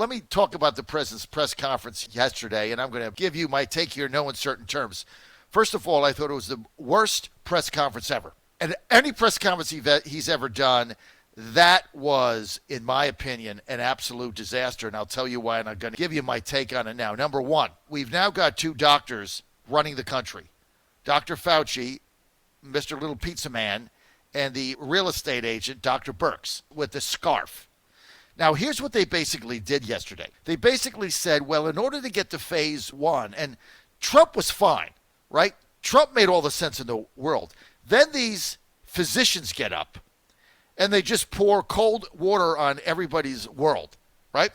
let me talk about the president's press conference yesterday, and I'm going to give you my take here in no uncertain terms. First of all, I thought it was the worst press conference ever. And any press conference he's ever done, that was, in my opinion, an absolute disaster, and I'll tell you why, and I'm going to give you my take on it now. Number one, we've now got two doctors running the country. Dr. Fauci, Mr. Little Pizza Man, and the real estate agent, Dr. Birx, with the scarf. Now, here's what they basically did yesterday. They basically said, well, in order to get to phase one, and Trump was fine, right? Trump made all the sense in the world. Then these physicians get up, and they just pour cold water on everybody's world, right?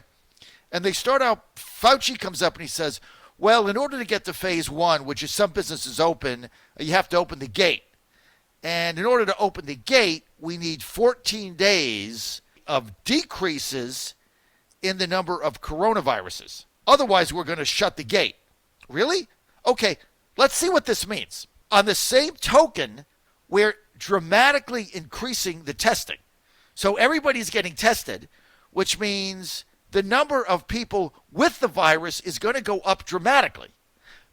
And they start out, Fauci comes up and he says, well, in order to get to phase one, which is some businesses open, you have to open the gate. And in order to open the gate, we need 14 days of decreases in the number of coronaviruses. Otherwise, we're going to shut the gate. Really? Okay, let's see what this means. On the same token, we're dramatically increasing the testing. So everybody's getting tested, which means the number of people with the virus is going to go up dramatically.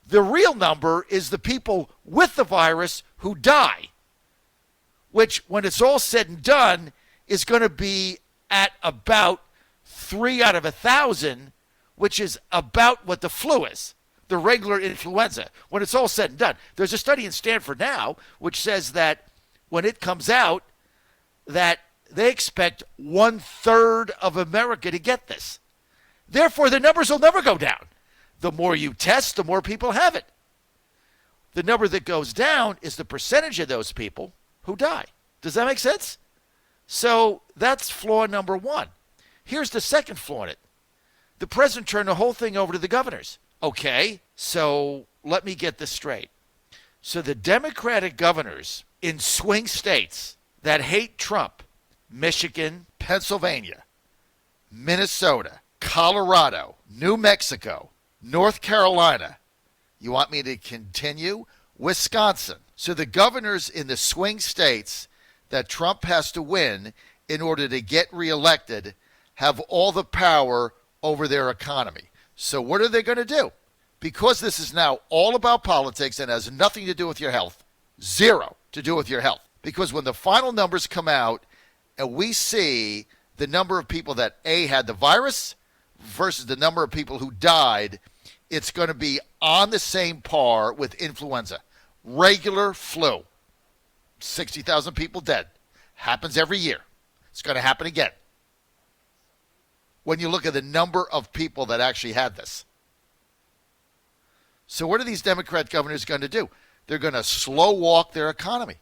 The real number is the people with the virus who die, which, when it's all said and done, is going to be at about 3 out of 1,000, which is about what the flu is, the regular influenza, when it's all said and done. There's a study in Stanford now which says that when it comes out, that they expect 1/3 of America to get this. Therefore, the numbers will never go down. The more you test, the more people have it. The number that goes down is the percentage of those people who die. Does that make sense? So that's flaw number one. Here's the second flaw in it. The president turned the whole thing over to the governors. Okay, so let me get this straight. So the Democratic governors in swing states that hate Trump, Michigan, Pennsylvania, Minnesota, Colorado, New Mexico, North Carolina, you want me to continue? Wisconsin. So the governors in the swing states that Trump has to win in order to get reelected have all the power over their economy. So what are they going to do? Because this is now all about politics and has nothing to do with your health, zero to do with your health. Because when the final numbers come out and we see the number of people that A, had the virus versus the number of people who died, it's going to be on the same par with influenza. Regular flu. 60,000 people dead. Happens every year. It's going to happen again. When you look at the number of people that actually had this. So what are these Democrat governors going to do? They're going to slow walk their economy.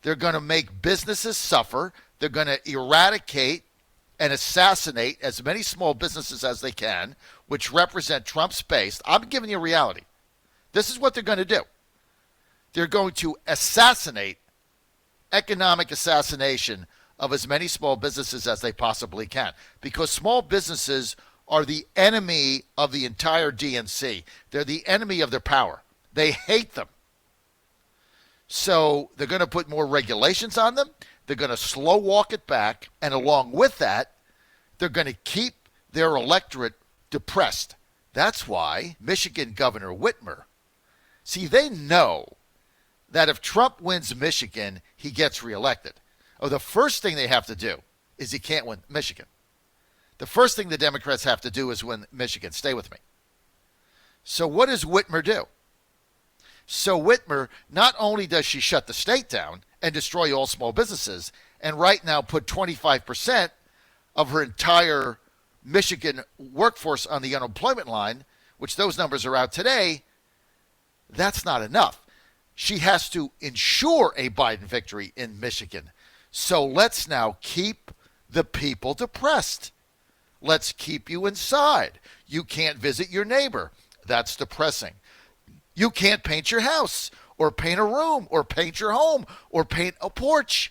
They're going to make businesses suffer. They're going to eradicate and assassinate as many small businesses as they can, which represent Trump's base. I'm giving you reality. This is what they're going to do. They're going to assassinate, economic assassination of as many small businesses as they possibly can, because small businesses are the enemy of the entire DNC. They're the enemy of their power. They hate them. So they're going to put more regulations on them. They're going to slow walk it back. And along with that, they're going to keep their electorate depressed. That's why Michigan Governor Whitmer, see, they know that if Trump wins Michigan, he gets reelected. Oh, the first thing they have to do is he can't win Michigan. The first thing the Democrats have to do is win Michigan. Stay with me. So what does Whitmer do? So Whitmer, not only does she shut the state down and destroy all small businesses, and right now put 25% of her entire Michigan workforce on the unemployment line, which those numbers are out today, that's not enough. She has to ensure a Biden victory in Michigan. So let's now keep the people depressed. Let's keep you inside. You can't visit your neighbor. That's depressing. You can't paint your house or paint a room or paint your home or paint a porch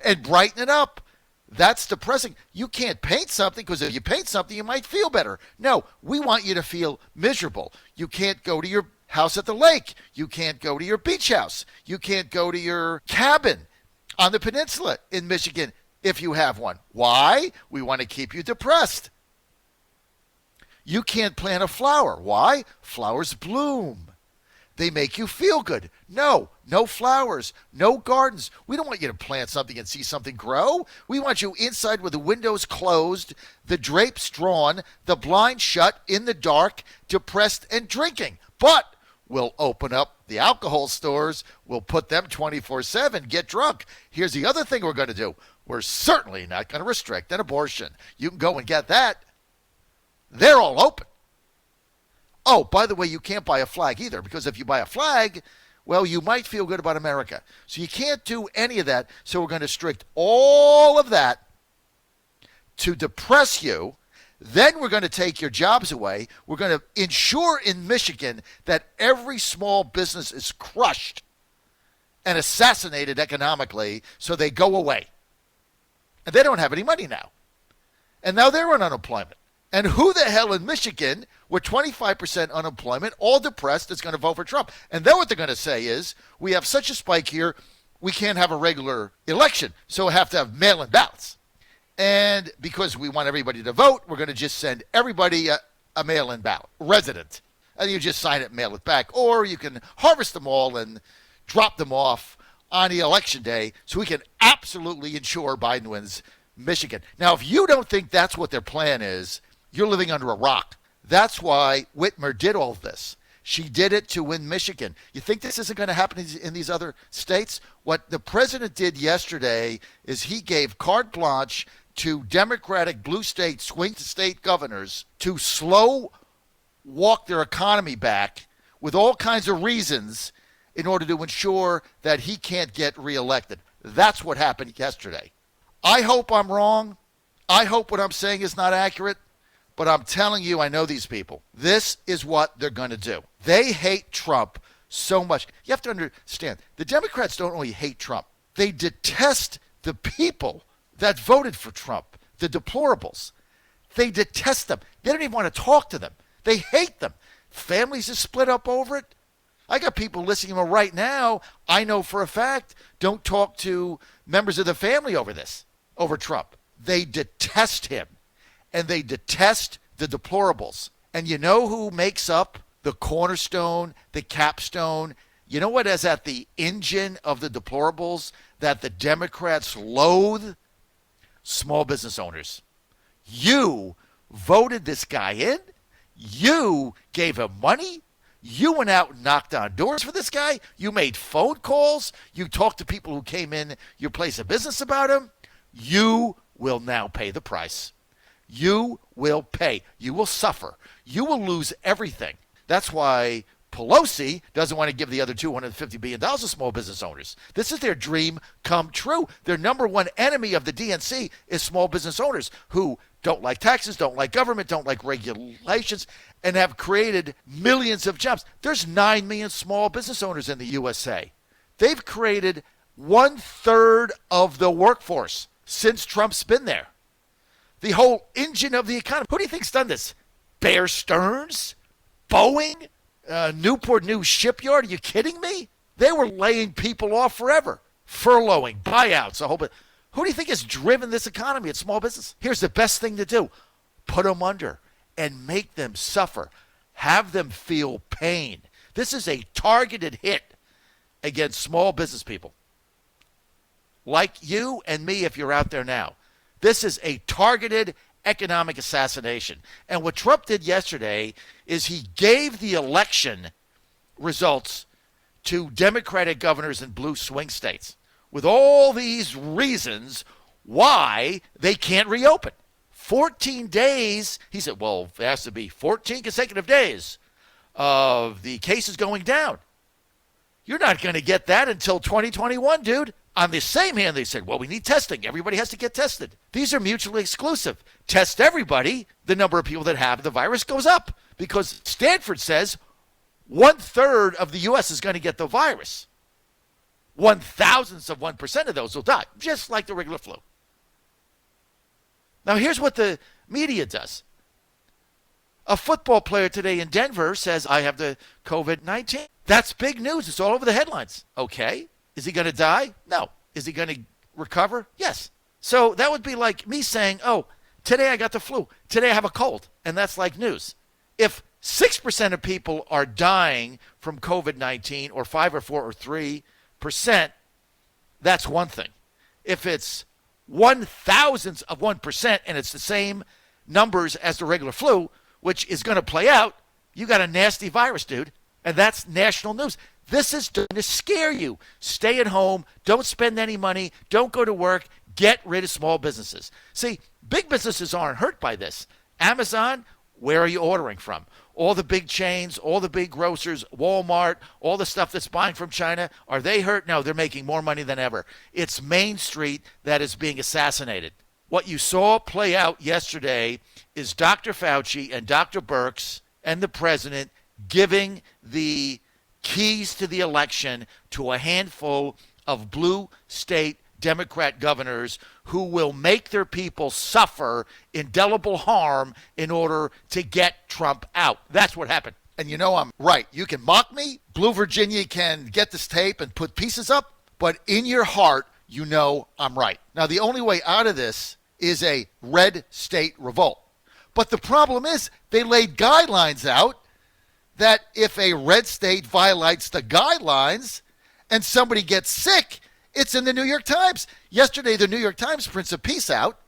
and brighten it up. That's depressing. You can't paint something because if you paint something, you might feel better. No, we want you to feel miserable. You can't go to your house at the lake. You can't go to your beach house. You can't go to your cabin on the peninsula in Michigan if you have one. Why? We want to keep you depressed. You can't plant a flower. Why? Flowers bloom. They make you feel good. No flowers, no gardens. We don't want you to plant something and see something grow. We want you inside with the windows closed, the drapes drawn, the blinds shut, in the dark, depressed and drinking. But we'll open up the alcohol stores. We'll put them 24/7. Get drunk. Here's the other thing we're going to do. We're certainly not going to restrict an abortion. You can go and get that. They're all open. Oh, by the way, you can't buy a flag either, because if you buy a flag, well, you might feel good about America. So you can't do any of that. So we're going to restrict all of that to depress you. Then we're going to take your jobs away. We're going to ensure in Michigan that every small business is crushed and assassinated economically so they go away. And they don't have any money now. And now they're on unemployment. And who the hell in Michigan, with 25% unemployment, all depressed, is going to vote for Trump? And then what they're going to say is, we have such a spike here, we can't have a regular election, so we have to have mail-in ballots. And because we want everybody to vote, we're going to just send everybody a mail-in ballot, resident. And you just sign it and mail it back. Or you can harvest them all and drop them off on the election day so we can absolutely ensure Biden wins Michigan. Now, if you don't think that's what their plan is, you're living under a rock. That's why Whitmer did all this. She did it to win Michigan. You think this isn't going to happen in these other states? What the president did yesterday is he gave carte blanche to Democratic blue state, swing state governors to slow walk their economy back with all kinds of reasons in order to ensure that he can't get reelected. That's what happened yesterday. I hope I'm wrong. I hope what I'm saying is not accurate. But I'm telling you, I know these people. This is what they're going to do. They hate Trump so much. You have to understand, the Democrats don't only hate Trump. They detest the people that voted for Trump, the deplorables. They detest them. They don't even want to talk to them. They hate them. Families are split up over it. I got people listening to me right now, I know for a fact, don't talk to members of the family over this, over Trump. They detest him. And they detest the deplorables. And you know who makes up the cornerstone, the capstone? You know what is at the engine of the deplorables that the Democrats loathe? Small business owners. You voted this guy in. You gave him money. You went out and knocked on doors for this guy. You made phone calls. You talked to people who came in your place of business about him. You will now pay the price. You will pay. You will suffer. You will lose everything. That's why Pelosi doesn't want to give the other $250 billion to small business owners. This is their dream come true. Their number one enemy of the DNC is small business owners who don't like taxes, don't like government, don't like regulations, and have created millions of jobs. There's 9 million small business owners in the USA. They've created 1/3 of the workforce since Trump's been there. The whole engine of the economy. Who do you think's done this? Bear Stearns? Boeing? Newport News Shipyard? Are you kidding me? They were laying people off forever. Furloughing, buyouts, a whole bit. Who do you think has driven this economy? It's small business. Here's the best thing to do. Put them under and make them suffer. Have them feel pain. This is a targeted hit against small business people. Like you and me if you're out there now. This is a targeted economic assassination. And what Trump did yesterday is he gave the election results to Democratic governors in blue swing states with all these reasons why they can't reopen. 14 days, he said, well, it has to be 14 consecutive days of the cases going down. You're not going to get that until 2021, dude. On the same hand, they said, well, we need testing. Everybody has to get tested. These are mutually exclusive. Test everybody. The number of people that have the virus goes up because Stanford says 1/3 of the U.S. is going to get the virus. 0.001% of those will die, just like the regular flu. Now, here's what the media does. A football player today in Denver says, I have the COVID-19. That's big news. It's all over the headlines. Okay. Is he going to die? No. Is he going to recover? Yes. So that would be like me saying, oh, Today I got the flu. Today I have a cold. And that's like news. If 6% of people are dying from COVID-19 or 5 or 4 or 3%, that's one thing. If it's 1,000th of 1% and it's the same numbers as the regular flu, which is going to play out, you got a nasty virus, dude. And that's national news. This is going to scare you. Stay at home. Don't spend any money. Don't go to work. Get rid of small businesses. See, big businesses aren't hurt by this. Amazon, where are you ordering from? All the big chains, all the big grocers, Walmart, all the stuff that's buying from China, are they hurt? No, they're making more money than ever. It's Main Street that is being assassinated. What you saw play out yesterday is Dr. Fauci and Dr. Birx and the president giving the keys to the election to a handful of blue state Democrat governors who will make their people suffer indelible harm in order to get Trump out. That's what happened. And you know I'm right. You can mock me. Blue Virginia can get this tape and put pieces up, but in your heart, you know I'm right. Now, the only way out of this is a red state revolt. But the problem is they laid guidelines out that if a red state violates the guidelines and somebody gets sick, it's in the New York Times. Yesterday, the New York Times prints a piece out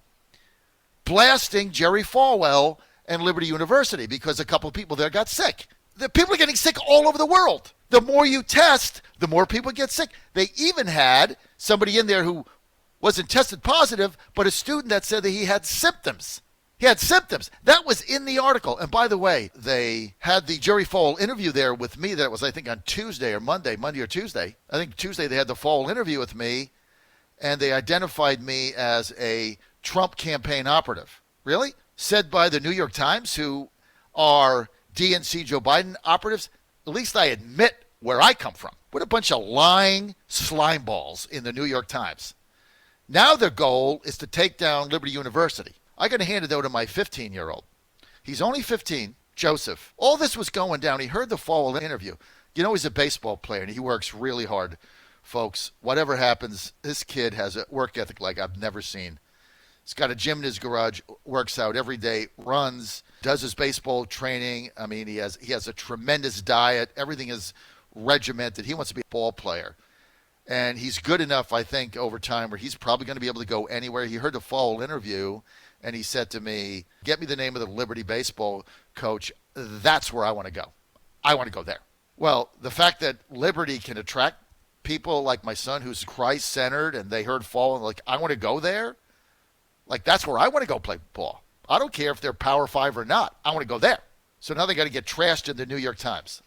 blasting Jerry Falwell and Liberty University because a couple of people there got sick. The people are getting sick all over the world. The more you test, the more people get sick. They even had somebody in there who wasn't tested positive, but a student that said that he had symptoms. He had symptoms. That was in the article. And by the way, they had the Jerry Falwell interview there with me. That was, I think, on Tuesday or Monday or Tuesday. I think Tuesday they had the Falwell interview with me, and they identified me as a Trump campaign operative. Really? Said by the New York Times, who are DNC Joe Biden operatives. At least I admit where I come from. What a bunch of lying slime balls in the New York Times. Now their goal is to take down Liberty University. I got to hand it over to my 15-year-old. He's only 15, Joseph. All this was going down. He heard the Falwell interview. You know, he's a baseball player, and he works really hard. Folks, whatever happens, this kid has a work ethic like I've never seen. He's got a gym in his garage, works out every day, runs, does his baseball training. I mean, he has a tremendous diet. Everything is regimented. He wants to be a ball player. And he's good enough, I think, over time where he's probably going to be able to go anywhere. He heard the Falwell interview, and he said to me, get me the name of the Liberty baseball coach. That's where I want to go. I want to go there. Well, the fact that Liberty can attract people like my son who's Christ-centered and they heard Falwell, like, I want to go there. Like, that's where I want to go play ball. I don't care if they're Power 5 or not. I want to go there. So now they got to get trashed in the New York Times.